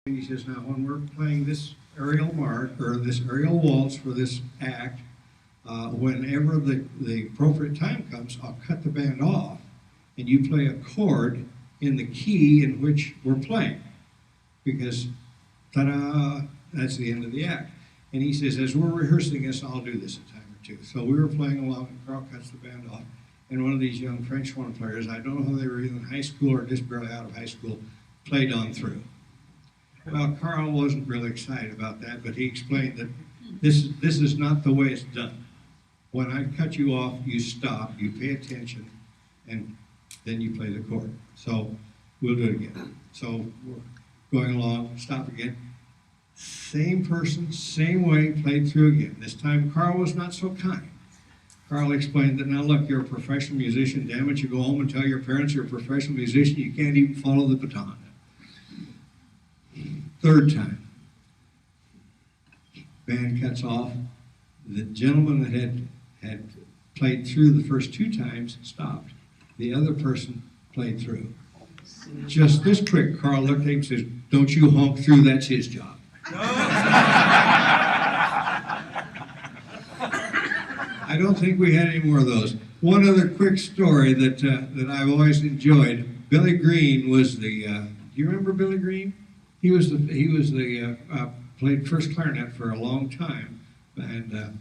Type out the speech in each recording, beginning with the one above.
He says, now when we're playing this aerial march or this aerial waltz for this act, whenever the appropriate time comes, I'll cut the band off and you play a chord in the key in which we're playing. Because, ta-da, that's the end of the act. And he says, as we're rehearsing this, I'll do this a time or two. So we were playing along and Karl cuts the band off. And one of these young French horn players, I don't know whether they were either in high school or just barely out of high school, played on through. Well, Karl wasn't really excited about that, but he explained that this is not the way it's done. When I cut you off, you stop, you pay attention, and then you play the chord. So we'll do it again. So we're going along, stop again. Same person, same way, played through again. This time Karl was not so kind. Karl explained that, now look, you're a professional musician, damn it, you go home and tell your parents you're a professional musician, you can't even follow the baton. Third time, band cuts off. The gentleman that had played through the first two times stopped. The other person played through. Just this quick, Karl looked at him and says, don't you honk through, that's his job. I don't think we had any more of those. One other quick story that I've always enjoyed. Billy Green was the, do you remember Billy Green? He was played first clarinet for a long time, and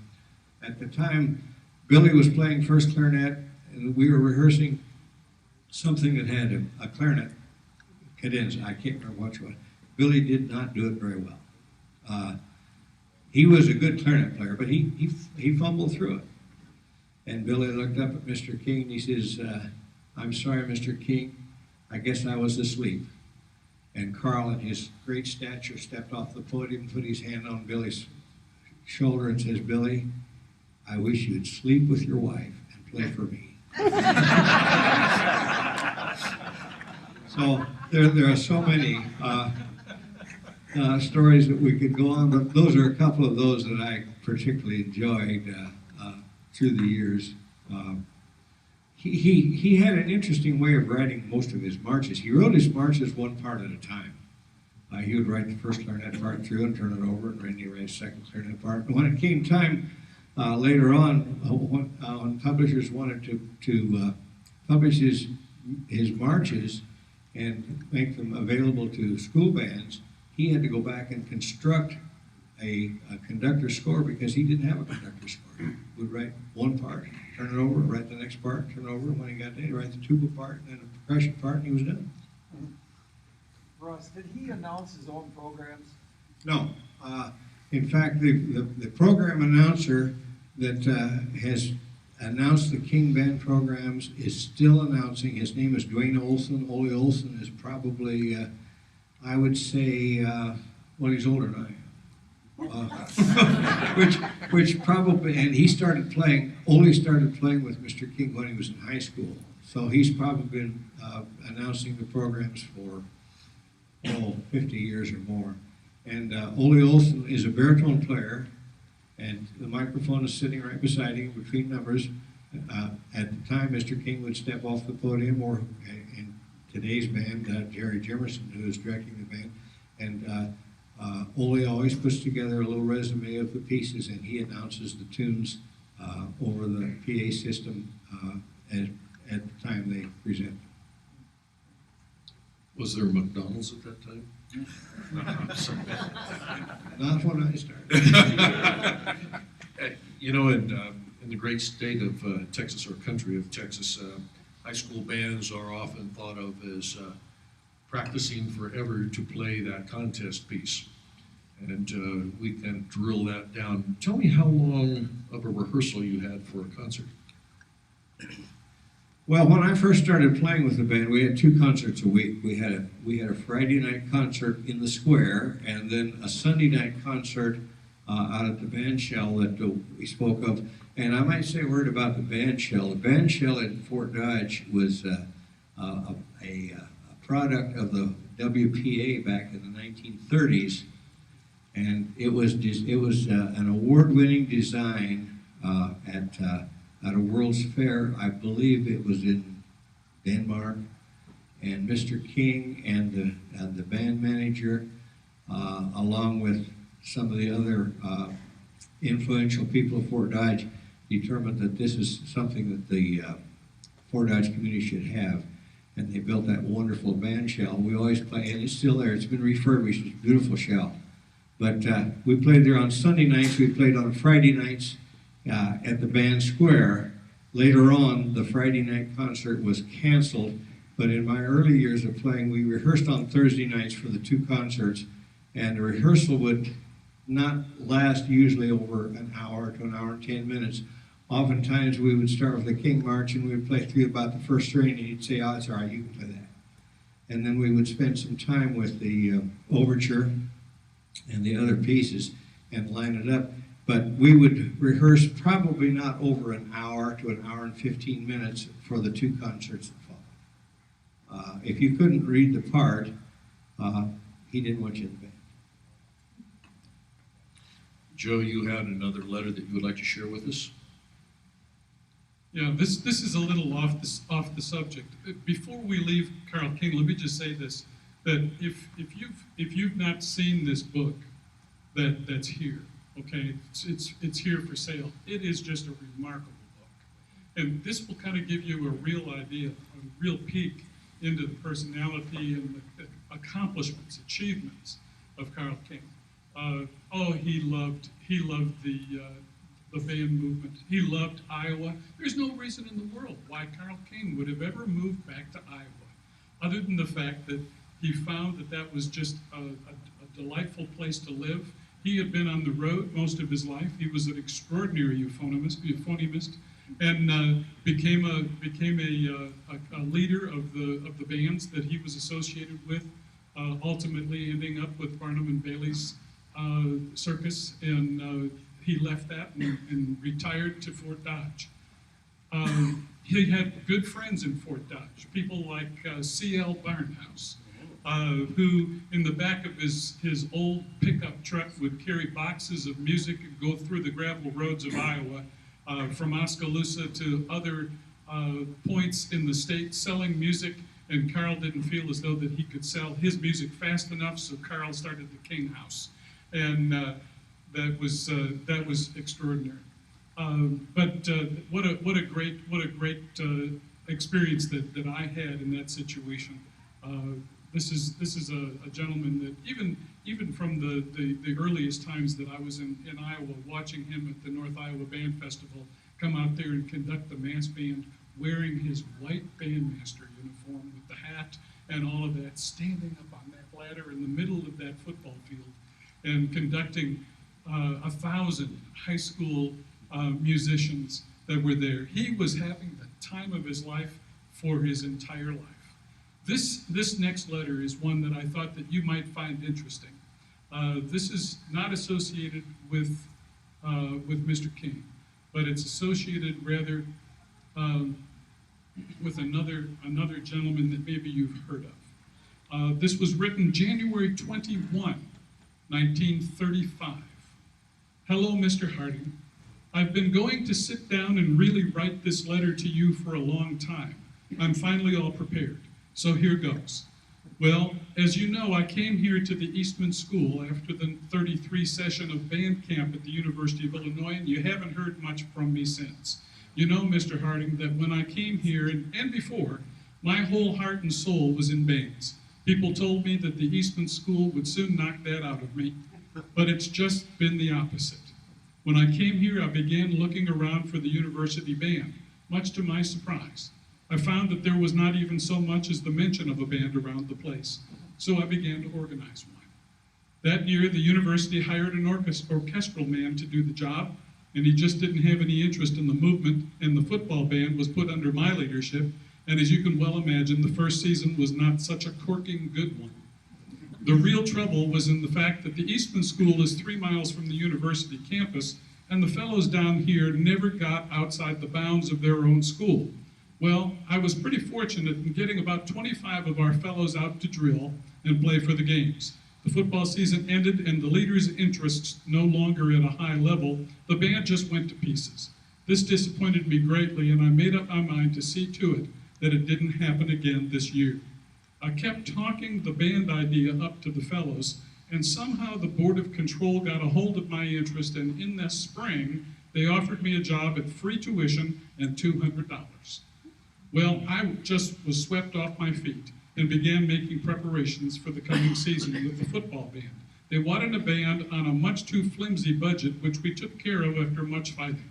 at the time, Billy was playing first clarinet, and we were rehearsing something that had a clarinet cadenza. I can't remember which one. Billy did not do it very well. He was a good clarinet player, but he fumbled through it. And Billy looked up at Mr. King, and he says, "I'm sorry, Mr. King, I guess I was asleep." And Karl, in his great stature, stepped off the podium, put his hand on Billy's shoulder and says, "Billy, I wish you'd sleep with your wife and play for me." So there are so many stories that we could go on, but those are a couple of those that I particularly enjoyed through the years. He had an interesting way of writing most of his marches. He wrote his marches one part at a time. He would write the first clarinet part through and turn it over, and then he write the second clarinet part. And when it came time later on, when publishers wanted to publish his marches and make them available to school bands, he had to go back and construct a conductor score because he didn't have a conductor score. He would write one part, turn it over, write the next part, turn it over, and when he got done, he'd write the tuba part, and then the percussion part, and he was done. Ross, did he announce his own programs? No. In fact, the program announcer that has announced the King Band programs is still announcing. His name is Dwayne Olson. Ole Olson is probably, I would say, well, he's older than I am. Which probably, and he started playing, Ole started playing with Mr. King when he was in high school. So he's probably been announcing the programs for, 50 years or more. And Ole Olson is a baritone player, and the microphone is sitting right beside him between numbers. At the time, Mr. King would step off the podium, or in today's band, Jerry Jimerson, who is directing the band. And Ole always puts together a little resume of the pieces, and he announces the tunes over the PA system at the time they present them. Was there McDonald's at that time? Not when I started. You know, in the great state of Texas, or country of Texas, high school bands are often thought of as practicing forever to play that contest piece. And we can drill that down. Tell me how long of a rehearsal you had for a concert. Well, when I first started playing with the band, we had 2 concerts a week. We had a Friday night concert in the square, and then a Sunday night concert out at the band shell that we spoke of. And I might say a word about the band shell. The band shell in Fort Dodge was a product of the WPA back in the 1930s, and it was an award-winning design at a World's Fair. I believe it was in Denmark, and Mr. King and the band manager along with some of the other influential people of Fort Dodge, determined that this is something that the Fort Dodge community should have. And they built that wonderful band shell. We always play, and it's still there. It's been refurbished. It's a beautiful shell. But we played there on Sunday nights. We played on Friday nights at the band square. Later on, the Friday night concert was canceled. But in my early years of playing, we rehearsed on Thursday nights for the two concerts. And the rehearsal would not last usually over an hour to an hour and 10 minutes. Oftentimes we would start with the King March and we would play through about the first string and he'd say, "Oh, it's all right, you can play that." And then we would spend some time with the overture and the other pieces and line it up. But we would rehearse probably not over an hour to an hour and 15 minutes for the two concerts that followed. If you couldn't read the part, he didn't want you in the band. Joe, you had another letter that you would like to share with us? Yeah, this is a little off the subject. Before we leave Karl King, let me just say this: that if you've not seen this book that's here, okay, it's here for sale. It is just a remarkable book, and this will kind of give you a real idea, a real peek into the personality and the accomplishments, achievements of Karl King. He loved the band movement. He loved Iowa. There's no reason in the world why Karl King would have ever moved back to Iowa, other than the fact that he found that was just a delightful place to live. He had been on the road most of his life. He was an extraordinary euphonymist, and became a leader of the bands that he was associated with. Ultimately, ending up with Barnum and Bailey's circus, and he left that and retired to Fort Dodge. He had good friends in Fort Dodge, people like C.L. Barnhouse, who in the back of his old pickup truck would carry boxes of music and go through the gravel roads of Iowa, from Oskaloosa to other points in the state, selling music. And Karl didn't feel as though that he could sell his music fast enough, so Karl started the King House, and that was extraordinary. But what a great experience that I had in that situation. This is a gentleman that even from the earliest times that I was in Iowa, watching him at the North Iowa Band Festival, come out there and conduct the mass band, wearing his white bandmaster uniform with the hat and all of that, standing up on that ladder in the middle of that football field and conducting 1,000 high school musicians that were there. He was having the time of his life for his entire life. This next letter is one that I thought that you might find interesting. This is not associated with Mr. King, but it's associated rather with another gentleman that maybe you've heard of. This was written January 21, 1935. Hello, Mr. Harding. I've been going to sit down and really write this letter to you for a long time. I'm finally all prepared, so here goes. Well, as you know, I came here to the Eastman School after the 33 session of band camp at the University of Illinois, and you haven't heard much from me since. You know, Mr. Harding, that when I came here and before, my whole heart and soul was in bands. People told me that the Eastman School would soon knock that out of me, but it's just been the opposite. When I came here, I began looking around for the university band, much to my surprise. I found that there was not even so much as the mention of a band around the place, so I began to organize one. That year, the university hired an orchestral man to do the job, and he just didn't have any interest in the movement, and the football band was put under my leadership, and as you can well imagine, the first season was not such a corking good one. The real trouble was in the fact that the Eastman School is 3 miles from the university campus, and the fellows down here never got outside the bounds of their own school. Well, I was pretty fortunate in getting about 25 of our fellows out to drill and play for the games. The football season ended and the leaders' interests no longer at a high level, the band just went to pieces. This disappointed me greatly, and I made up my mind to see to it that it didn't happen again this year. I kept talking the band idea up to the fellows, and somehow the Board of Control got a hold of my interest, and in this spring, they offered me a job at free tuition and $200. Well, I just was swept off my feet and began making preparations for the coming season with the football band. They wanted a band on a much too flimsy budget, which we took care of after much fighting.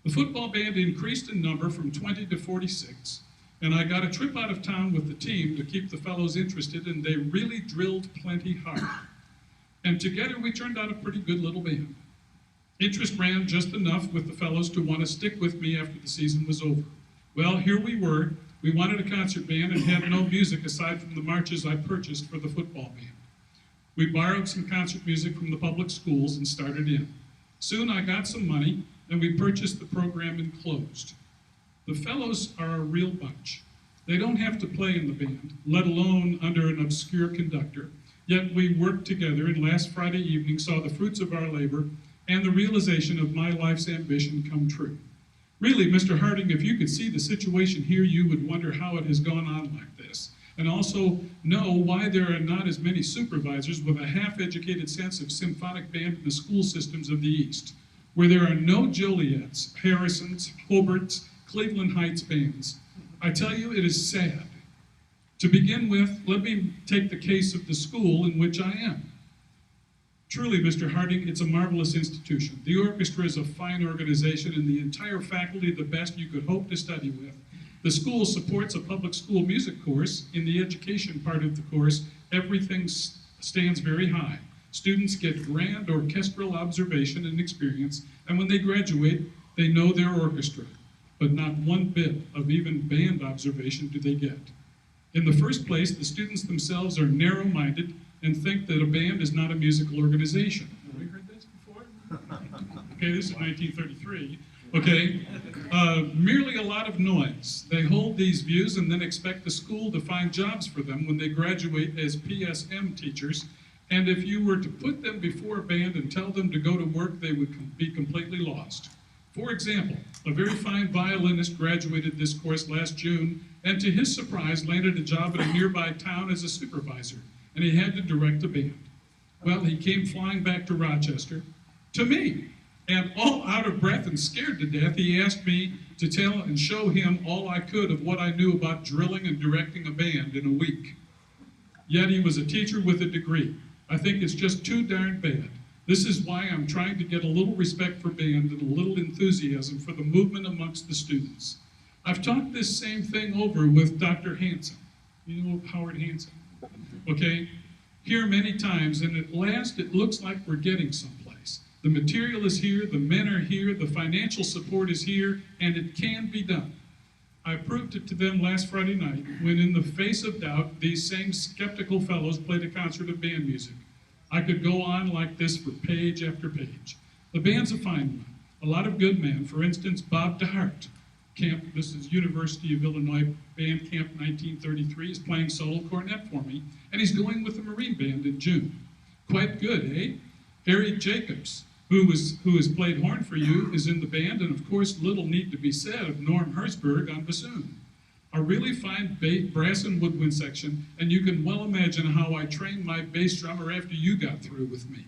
The football band increased in number from 20 to 46, and I got a trip out of town with the team to keep the fellows interested, and they really drilled plenty hard. And together we turned out a pretty good little band. Interest ran just enough with the fellows to want to stick with me after the season was over. Well, here we were. We wanted a concert band and had no music aside from the marches I purchased for the football band. We borrowed some concert music from the public schools and started in. Soon I got some money and we purchased the program and closed. The fellows are a real bunch. They don't have to play in the band, let alone under an obscure conductor. Yet we worked together, and last Friday evening saw the fruits of our labor and the realization of my life's ambition come true. Really, Mr. Harding, if you could see the situation here, you would wonder how it has gone on like this, and also know why there are not as many supervisors with a half-educated sense of symphonic band in the school systems of the East, where there are no Joliets, Harrisons, Hobarts, Cleveland Heights bands. I tell you, it is sad. To begin with, let me take the case of the school in which I am. Truly, Mr. Harding, it's a marvelous institution. The orchestra is a fine organization, and the entire faculty the best you could hope to study with. The school supports a public school music course. In the education part of the course, everything stands very high. Students get grand orchestral observation and experience, and when they graduate, they know their orchestra, but not one bit of even band observation do they get. In the first place, the students themselves are narrow-minded and think that a band is not a musical organization. Have we heard this before? Okay, this is 1933. Okay, merely a lot of noise. They hold these views and then expect the school to find jobs for them when they graduate as PSM teachers. And if you were to put them before a band and tell them to go to work, they would be completely lost. For example, a very fine violinist graduated this course last June, and to his surprise landed a job at a nearby town as a supervisor, and he had to direct a band. Well, he came flying back to Rochester, to me, and all out of breath and scared to death, he asked me to tell and show him all I could of what I knew about drilling and directing a band in a week. Yet he was a teacher with a degree. I think it's just too darn bad. This is why I'm trying to get a little respect for band and a little enthusiasm for the movement amongst the students. I've talked this same thing over with Dr. Hansen. You know Howard Hansen? Okay? Here many times, and at last it looks like we're getting someplace. The material is here, the men are here, the financial support is here, and it can be done. I proved it to them last Friday night when, in the face of doubt, these same skeptical fellows played a concert of band music. I could go on like this for page after page. The band's a fine one. A lot of good men. For instance, Bob DeHart, this is University of Illinois Band Camp 1933, is playing solo cornet for me, and he's going with the Marine Band in June. Quite good, eh? Harry Jacobs, who has played horn for you, is in the band, and of course, little need to be said of Norm Herzberg on bassoon. A really fine brass and woodwind section, and you can well imagine how I trained my bass drummer after you got through with me.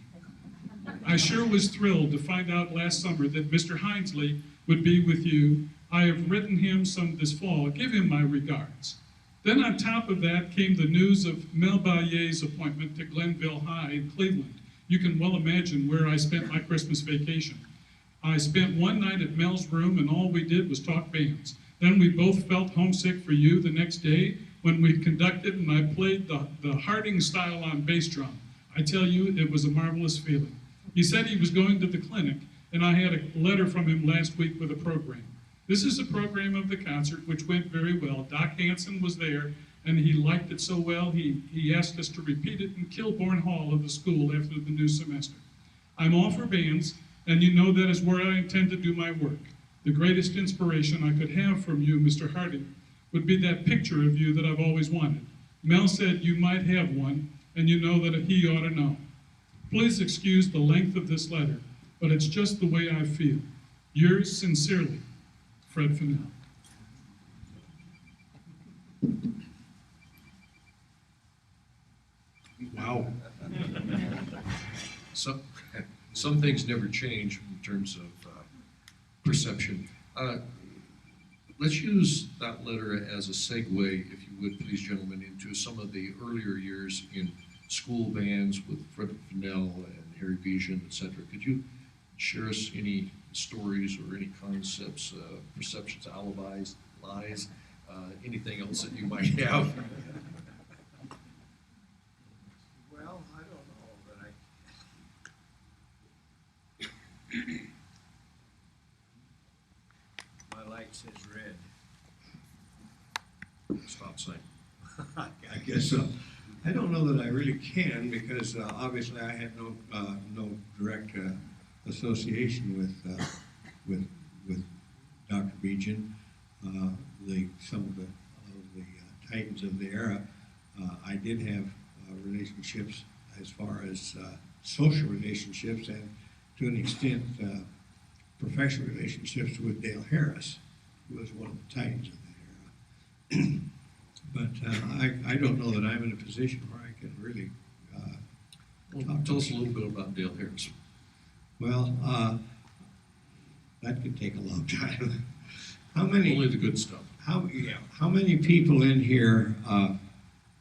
I sure was thrilled to find out last summer that Mr. Hinesley would be with you. I have written him some this fall. Give him my regards. Then on top of that came the news of Mel Ballier's appointment to Glenville High in Cleveland. You can well imagine where I spent my Christmas vacation. I spent one night at Mel's room, and all we did was talk bands. Then we both felt homesick for you the next day when we conducted, and I played the Harding style on bass drum. I tell you, it was a marvelous feeling. He said he was going to the clinic, and I had a letter from him last week with a program. This is a program of the concert, which went very well. Doc Hansen was there, and he liked it so well, he asked us to repeat it in Kilbourne Hall of the school after the new semester. I'm all for bands, and you know that is where I intend to do my work. The greatest inspiration I could have from you, Mr. Harding, would be that picture of you that I've always wanted. Mel said you might have one, and you know that he ought to know. Please excuse the length of this letter, but it's just the way I feel. Yours sincerely, Fred Fennell. Wow. Some, some things never change in terms of perception. Let's use that letter as a segue, if you would, please, gentlemen, into some of the earlier years in school bands with Frederick Fennell and Harry Vision, et cetera. Could you share us any stories or any concepts, perceptions, alibis, lies, anything else that you might have? Well, I don't know, but my light says red. Stop sign. I guess so. I don't know that I really can because obviously I had no direct association with Dr. Beejan. Some of the titans of the era. I did have relationships as far as social relationships and to an extent professional relationships with Dale Harris, who was one of the titans of that era. But I don't know that I'm in a position where I can really Well, tell us a little bit about Dale Harris. Well, that could take a long time. How many? Only the good stuff. How many people in here?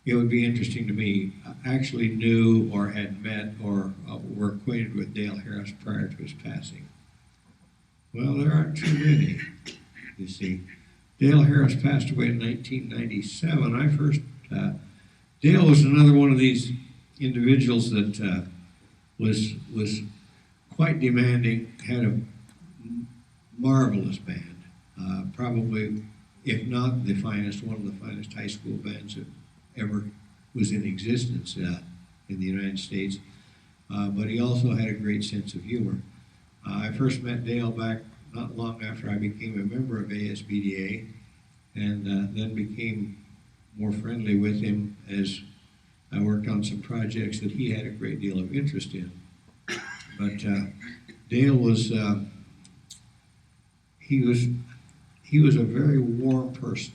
It would be interesting to me. Actually knew or had met or were acquainted with Dale Harris prior to his passing. Well, there aren't too many. You see, Dale Harris passed away in 1997. Dale was another one of these individuals that was quite demanding. Had a marvelous band. Probably, if not the finest, one of the finest high school bands that ever was in existence in the United States. But he also had a great sense of humor. I first met Dale back not long after I became a member of ASBDA, and then became more friendly with him as I worked on some projects that he had a great deal of interest in. But Dale was he was a very warm person,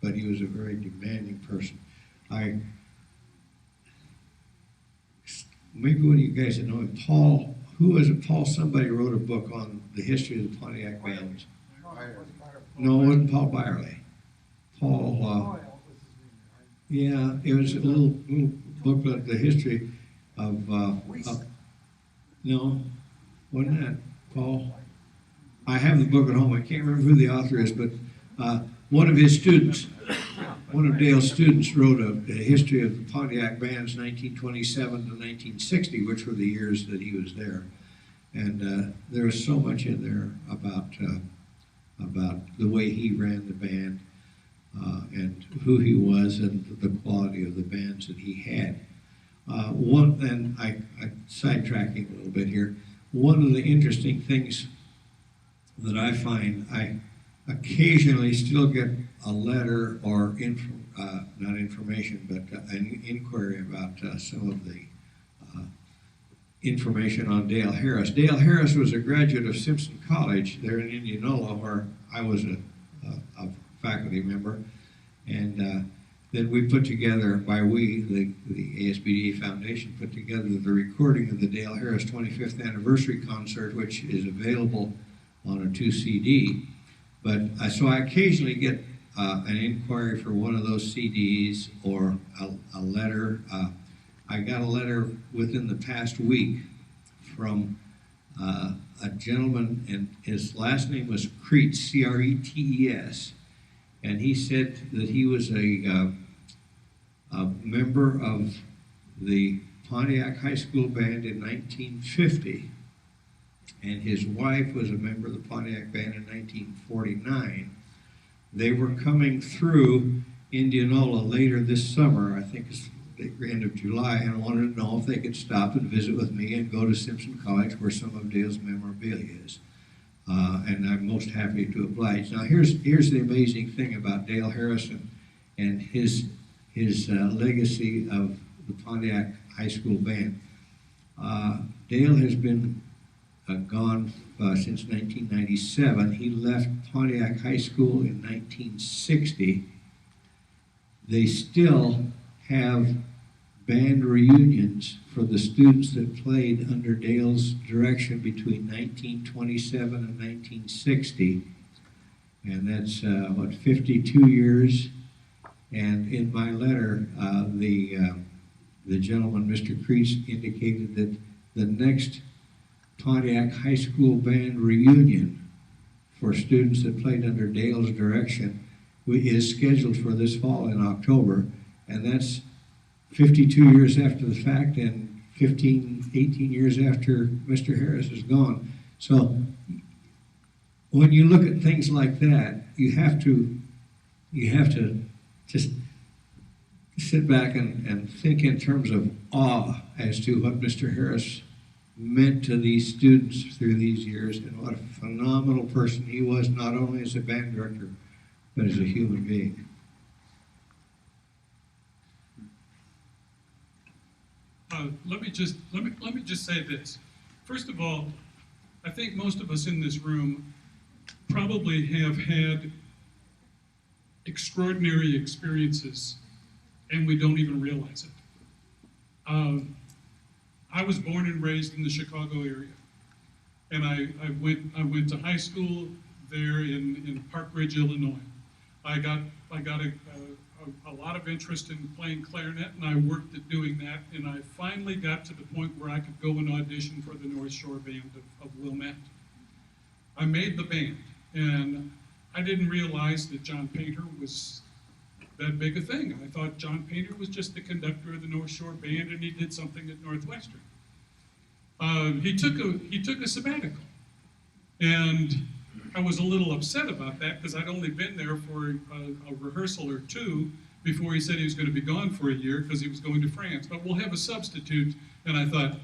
but he was a very demanding person. Maybe one of you guys that know him, Paul. Who was it? Paul. Somebody wrote a book on the history of the Pontiac bands. No, it wasn't Paul Byerly. Paul. Yeah, it was a little booklet, the history of. No, wasn't that Paul? I have the book at home. I can't remember who the author is, but one of his students, one of Dale's students, wrote a history of the Pontiac bands, 1927 to 1960, which were the years that he was there. And there was so much in there about the way he ran the band and who he was and the quality of the bands that he had. And I sidetracking a little bit here. One of the interesting things that I find, I occasionally still get a letter or not information, but an inquiry about some of the information on Dale Harris. Dale Harris was a graduate of Simpson College there in Indianola, where I was a faculty member, and then we put together, the ASBDA Foundation put together the recording of the Dale Harris 25th anniversary concert, which is available on a 2 CD. But so I occasionally get an inquiry for one of those CDs or a letter. I got a letter within the past week from a gentleman, and his last name was Cretes, C-R-E-T-E-S, and he said that he was a member of the Pontiac High School Band in 1950, and his wife was a member of the Pontiac Band in 1949. They were coming through Indianola later this summer, I think it's the end of July, and wanted to know if they could stop and visit with me and go to Simpson College, where some of Dale's memorabilia is. And I'm most happy to oblige. Now, here's the amazing thing about Dale Harrison and his legacy of the Pontiac High School Band. Dale has been gone since 1997. He left Pontiac High School in 1960. They still have band reunions for the students that played under Dale's direction between 1927 and 1960. And that's, 52 years. And in my letter, the gentleman, Mr. Crease, indicated that the next Pontiac High School band reunion for students that played under Dale's direction is scheduled for this fall in October, and that's 52 years after the fact and 18 years after Mr. Harris is gone. So when you look at things like that, you have to just sit back and think in terms of awe as to what Mr. Harris meant to these students through these years, and what a phenomenal person he was, not only as a band director, but as a human being. Let me just say this. First of all, I think most of us in this room probably have had extraordinary experiences, and we don't even realize it. I was born and raised in the Chicago area, and I went to high school there in Park Ridge, Illinois. I got a lot of interest in playing clarinet, and I worked at doing that, and I finally got to the point where I could go and audition for the North Shore Band of Wilmette. I made the band, and I didn't realize that John Painter was that big a thing. I thought John Painter was just the conductor of the North Shore Band, and he did something at Northwestern. He took a sabbatical, and I was a little upset about that because I'd only been there for a rehearsal or two before he said he was going to be gone for a year because he was going to France. But we'll have a substitute, and I thought,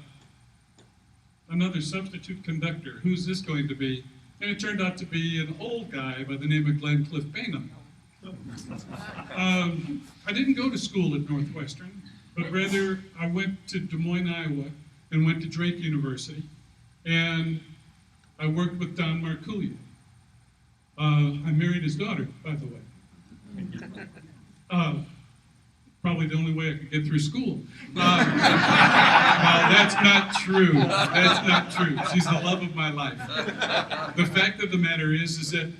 another substitute conductor, who's this going to be? And it turned out to be an old guy by the name of Glenn Cliff Bainham. I didn't go to school at Northwestern, but rather I went to Des Moines, Iowa, and went to Drake University, and I worked with Don Marculia. I married his daughter, by the way. Probably the only way I could get through school. That's not true. That's not true. She's the love of my life. The fact of the matter is that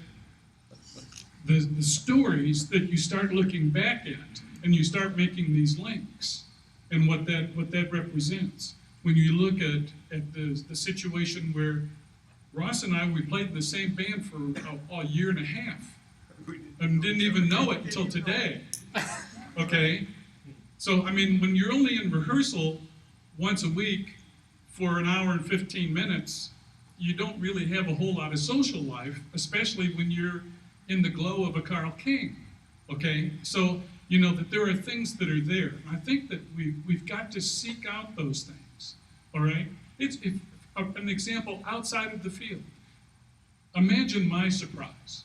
the stories that you start looking back at, and you start making these links, and what that represents. When you look at the situation where Ross and I, we played in the same band for a year and a half, and didn't even know it until today. Okay? So, I mean, when you're only in rehearsal once a week for an hour and 15 minutes, you don't really have a whole lot of social life, especially when you're in the glow of a Karl King. Okay? So, you know that there are things that are there. I think that we've got to seek out those things. All right? If an example outside of the field. Imagine my surprise,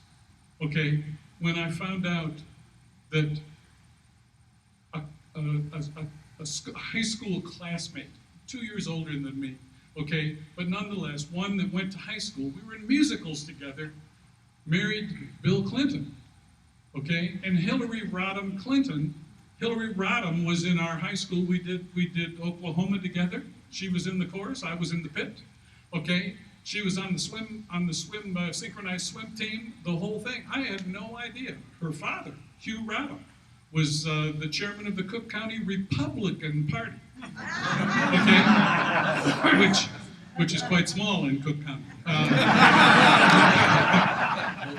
okay, when I found out that a high school classmate, 2 years older than me, okay, but nonetheless, one that went to high school, we were in musicals together, married Bill Clinton, okay, and Hillary Rodham Clinton. Hillary Rodham was in our high school. We did Oklahoma together. She was in the chorus. I was in the pit. Okay, she was on the synchronized swim team. The whole thing. I had no idea. Her father, Hugh Rodham, was the chairman of the Cook County Republican Party. Okay, which is quite small in Cook County.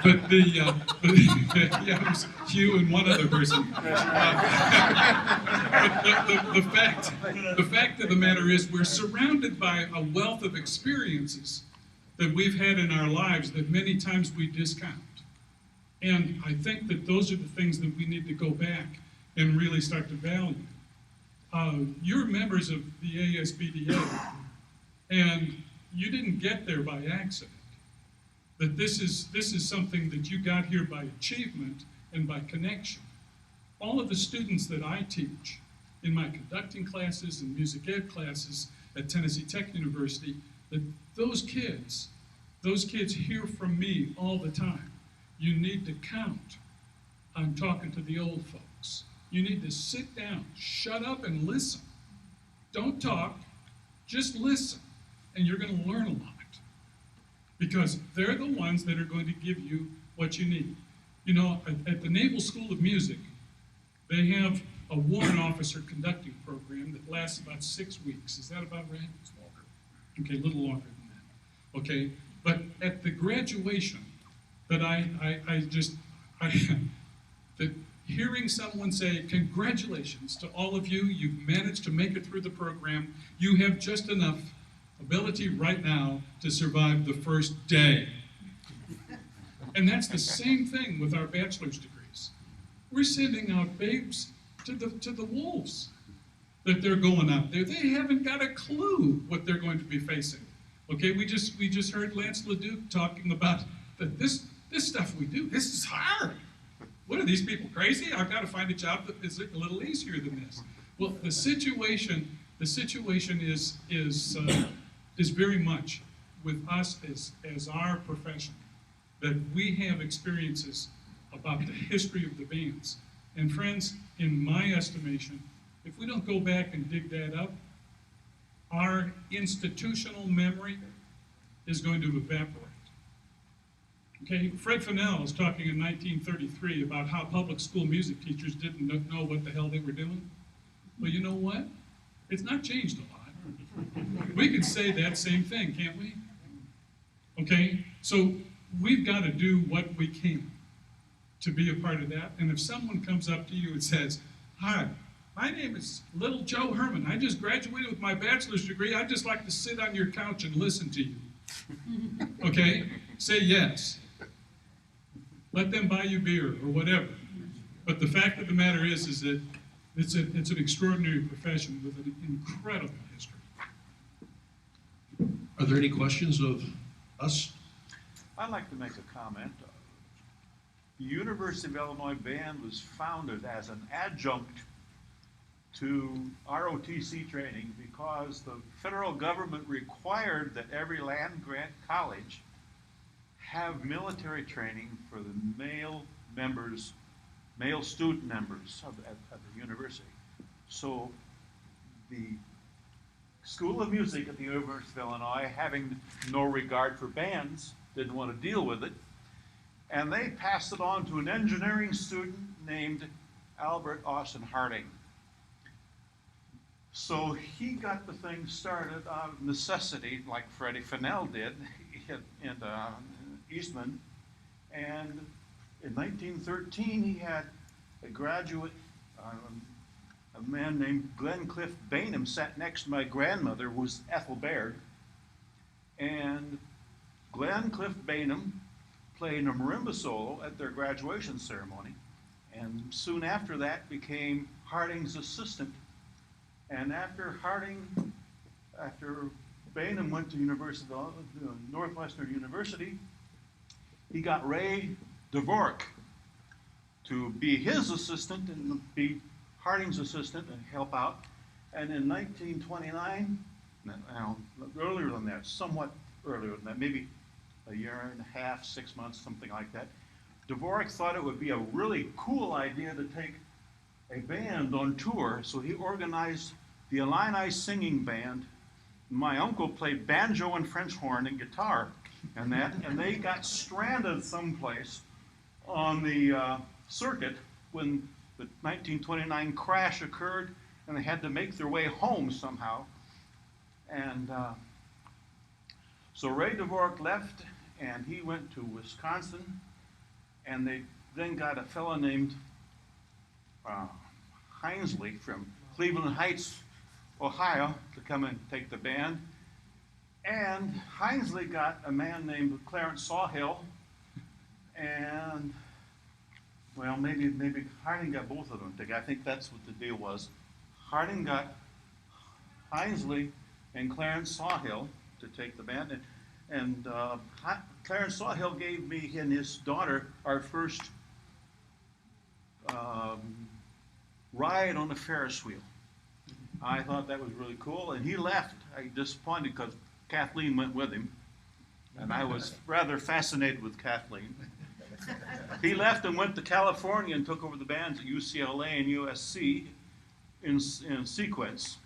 But yeah, it was Hugh and one other person. But the fact of the matter is we're surrounded by a wealth of experiences that we've had in our lives that many times we discount. And I think that those are the things that we need to go back and really start to value. You're members of the ASBDA, and you didn't get there by accident. That this is something that you got here by achievement and by connection. All of the students that I teach in my conducting classes and music ed classes at Tennessee Tech University, that those kids hear from me all the time. You need to count on talking to the old folks. You need to sit down, shut up and listen. Don't talk, just listen, and you're going to learn a lot. Because they're the ones that are going to give you what you need. You know, at the Naval School of Music, they have a warrant officer conducting program that lasts about 6 weeks. Is that about right? It's longer. Okay, a little longer than that. Okay, but at the graduation, that that hearing someone say, congratulations to all of you, you've managed to make it through the program, you have just enough ability right now to survive the first day. And that's the same thing with our bachelor's degrees. We're sending out babes to the wolves that they're going out there. They haven't got a clue what they're going to be facing. Okay, we just heard Lance LeDuc talking about that this stuff we do, this is hard. What are these people, crazy? I've got to find a job that is a little easier than this. Well, the situation is very much with us as our profession, that we have experiences about the history of the bands. And friends, in my estimation, if we don't go back and dig that up, our institutional memory is going to evaporate. Okay, Fred Fennell was talking in 1933 about how public school music teachers didn't know what the hell they were doing. Well, you know what? It's not changed a lot. We could say that same thing, can't we? Okay, so we've got to do what we can to be a part of that. And if someone comes up to you and says, hi, my name is Little Joe Herman. I just graduated with my bachelor's degree. I'd just like to sit on your couch and listen to you. Okay, say yes. Let them buy you beer or whatever. But the fact of the matter is that it's an extraordinary profession with an incredible history. Are there any questions of us? I'd like to make a comment. The University of Illinois Band was founded as an adjunct to ROTC training because the federal government required that every land-grant college have military training for the male student members of the university. So the School of Music at the University of Illinois, having no regard for bands, didn't want to deal with it, and they passed it on to an engineering student named Albert Austin Harding. So he got the thing started out of necessity, like Freddie Fennell did in Eastman. And in 1913, he had a graduate, a man named Glenncliff Bainham, sat next to my grandmother, who was Ethel Baird. And Glenncliff Bainham played a marimba solo at their graduation ceremony. And soon after that became Harding's assistant. And after Bainham went to Northwestern University, he got Ray Dvorak to be his assistant and be Harding's assistant and help out. And in 1929, earlier than that, somewhat earlier than that, maybe a year and a half, 6 months, something like that, Dvorak thought it would be a really cool idea to take a band on tour, so he organized the Illini Singing Band. My uncle played banjo and French horn and guitar and they got stranded someplace on the circuit when the 1929 crash occurred, and they had to make their way home somehow. And so Ray Dvorak left, and he went to Wisconsin, and they then got a fellow named Hinesley from Cleveland Heights, Ohio, to come and take the band. And Hinesley got a man named Clarence Sawhill, and well, maybe Harding got both of them. I think that's what the deal was. Harding got Hinesley and Clarence Sawhill to take the band, and Clarence Sawhill gave me and his daughter our first ride on a Ferris wheel. I thought that was really cool, and he left. I was disappointed because Kathleen went with him, and I was rather fascinated with Kathleen. He left and went to California and took over the bands at UCLA and USC in sequence.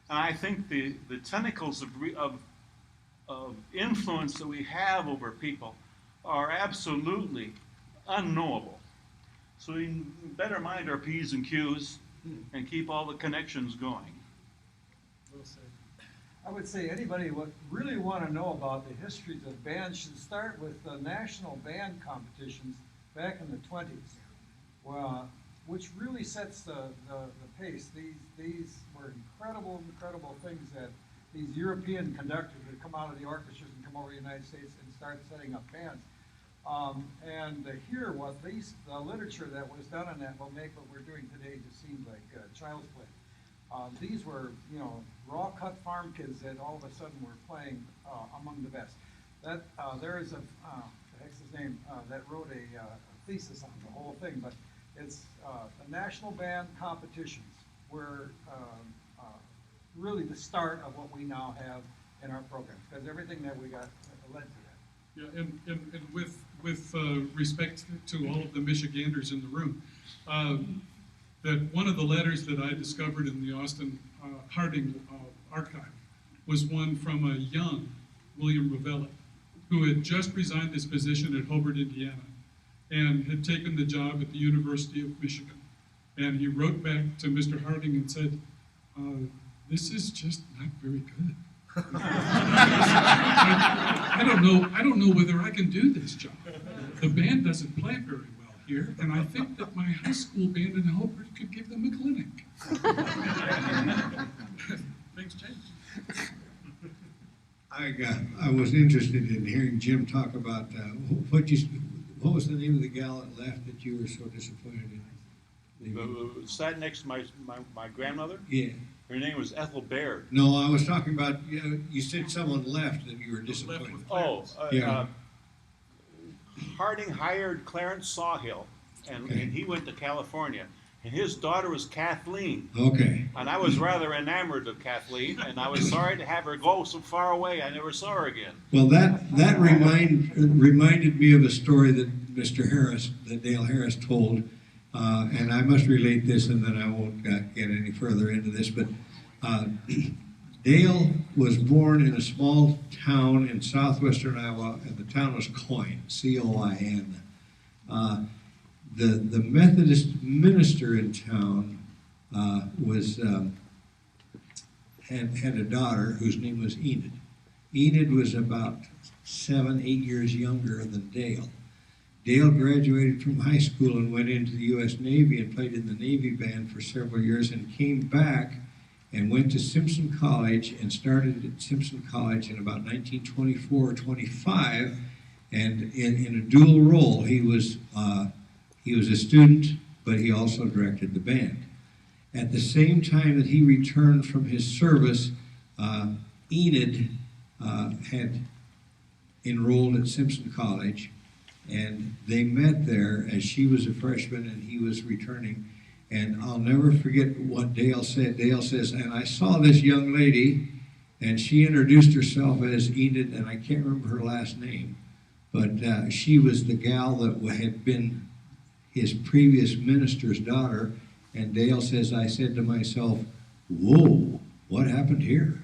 And I think the tentacles of influence that we have over people are absolutely unknowable. So we better mind our P's and Q's and keep all the connections going. Well said. I would say anybody would really want to know about the histories of bands should start with the national band competitions back in the 20s, well, which really sets the pace. These were incredible things that these European conductors would come out of the orchestras and come over to the United States and start setting up bands. And to hear what the literature that was done on that will make what we're doing today just seem like child's play. These were, raw cut farm kids that all of a sudden were playing among the best. That there is the heck's his name, that wrote a thesis on the whole thing, but it's the national band competitions were really the start of what we now have in our programs, because everything that we got led to that. Yeah, and with respect to all of the Michiganders in the room, that one of the letters that I discovered in the Austin Harding archive was one from a young William Ravelli, who had just resigned his position at Hobart, Indiana, and had taken the job at the University of Michigan. And he wrote back to Mr. Harding and said, "This is just not very good. I don't know whether I can do this job. The band doesn't play very well here, and I think that my high school band in Hobart could give them a clinic." Things change. I was interested in hearing Jim talk about what was the name of the gal that left that you were so disappointed in? Sat next to my grandmother. Yeah. Her name was Ethel Baird. No, I was talking about, you said someone left that you were disappointed. Harding hired Clarence Sawhill, and he went to California. And his daughter was Kathleen. Okay. And I was rather enamored of Kathleen, and I was sorry to have her go so far away. I never saw her again. Well, that reminded me of a story that that Dale Harris told, and I must relate this, and then I won't get any further into this. But Dale was born in a small town in southwestern Iowa, and the town was Coin, C-O-I-N. The Methodist minister in town had a daughter whose name was Enid. Enid was about 7, 8 years younger than Dale. Dale graduated from high school and went into the U.S. Navy and played in the Navy band for several years and came back and went to Simpson College and started at Simpson College in about 1924 or 25. And in a dual role, he was a student, but he also directed the band. At the same time that he returned from his service, Enid had enrolled at Simpson College, and they met there as she was a freshman and he was returning. And I'll never forget what Dale said. Dale says, "And I saw this young lady, and she introduced herself as Enid, and I can't remember her last name, but she was the gal that had been his previous minister's daughter." And Dale says, "I said to myself, whoa, what happened here?"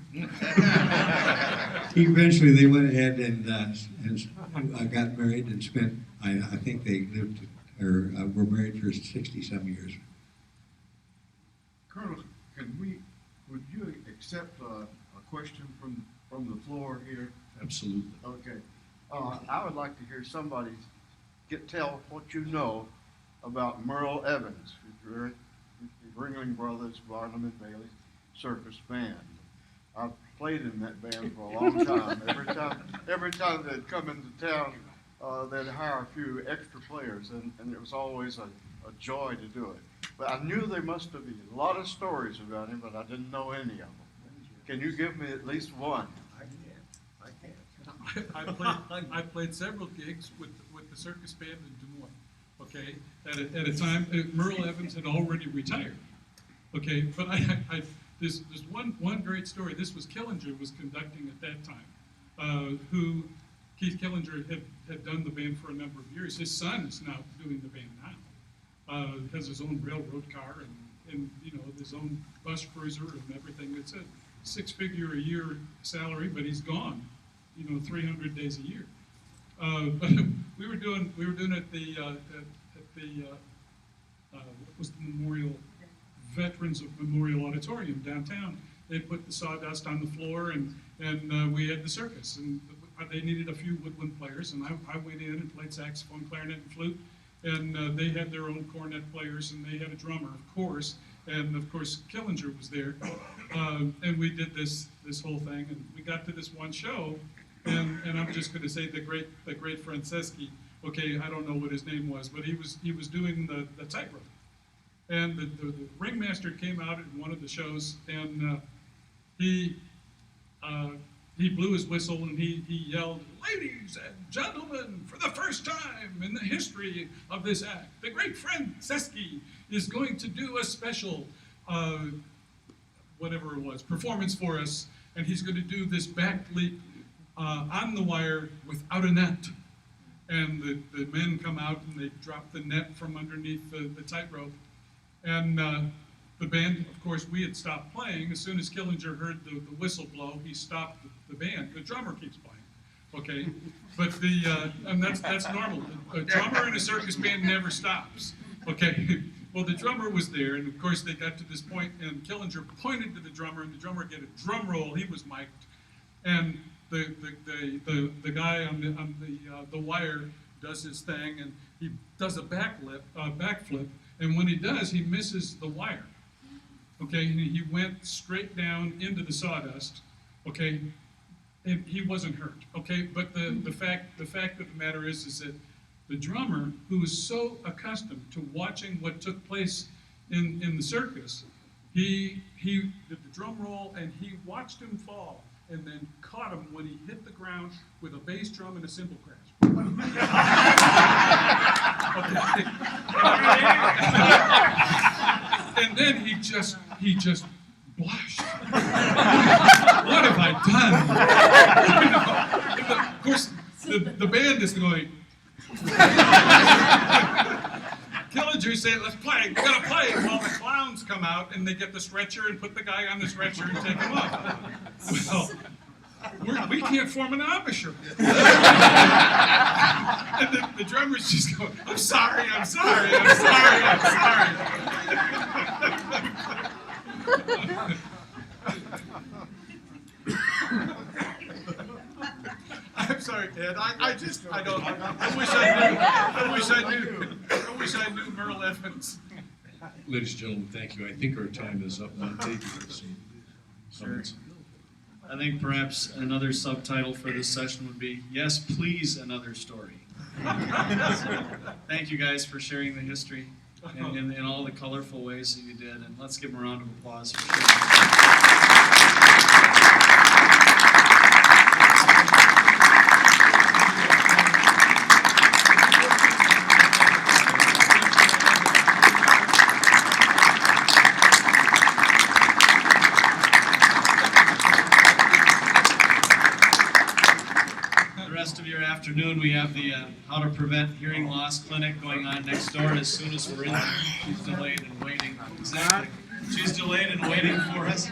Eventually they went ahead and got married and spent, I think they lived, or were married for 60-some years. Colonel, would you accept a question from the floor here? Absolutely. Okay. I would like to hear somebody tell what you know about Merle Evans, the Ringling Brothers, Barnum and Bailey Circus Band. I've played in that band for a long time. Every time they'd come into town, they'd hire a few extra players, and it was always a joy to do it. But I knew there must have been a lot of stories about him, but I didn't know any of them. Can you give me at least one? I played several gigs with the circus band in Des Moines. Okay, at a time Merle Evans had already retired. Okay, but there's one great story. This was Killinger was conducting at that time, who Keith Killinger had done the band for a number of years. His son is now doing the band now. Has his own railroad car and his own bus cruiser and everything. It's six-figure a year salary, but he's gone, 300 days a year. But we were doing at the what was the Veterans of Memorial Auditorium downtown. They put the sawdust on the floor, and we had the circus, and they needed a few woodwind players, and I went in and played saxophone, clarinet, and flute, and they had their own cornet players, and they had a drummer, of course, and of course Killinger was there, and we did this whole thing, and we got to this one show, and I'm just going to say the great Franceschi. Okay, I don't know what his name was, but he was doing the tightrope. And the ringmaster came out at one of the shows, and he blew his whistle, and he yelled, "Ladies and gentlemen, for the first time in the history of this act, the great Franceschi is going to do a special, whatever it was, performance for us, and he's going to do this back leap on the wire without a net." And the men come out, and they drop the net from underneath the tightrope. And the band, of course, we had stopped playing. As soon as Killinger heard the whistle blow, he stopped the band. The drummer keeps playing, okay? But and that's normal. A drummer in a circus band never stops, okay? Well, the drummer was there, and of course they got to this point, and Killinger pointed to the drummer, and the drummer get a drum roll. He was mic'd, and the guy on the wire does his thing, and he does a backflip. And when he does, he misses the wire, okay? And he went straight down into the sawdust, okay? And he wasn't hurt, okay? But the fact of the matter is that the drummer, who was so accustomed to watching what took place in the circus, he did the drum roll, and he watched him fall, and then caught him when he hit the ground with a bass drum and a cymbal crash. Okay. And then he just blushed. What have I done? Of course, the band is going. Killinger said, "Let's play. We gotta play." Well, the clowns come out, and they get the stretcher and put the guy on the stretcher and take him up. Well, we can't form an embouchure. And the drummer's just going, I'm sorry. I'm sorry, Ted. I wish I knew Merle Evans. Ladies and gentlemen, thank you. I think our time is up on tape. Sure. I think perhaps another subtitle for this session would be, "Yes, please, another story." Thank you guys for sharing the history in all the colorful ways that you did, and let's give them a round of applause for sharing. Afternoon, we have the How to Prevent Hearing Loss clinic going on next door. As soon as we're in there, she's delayed and waiting. Exactly. She's delayed and waiting for us.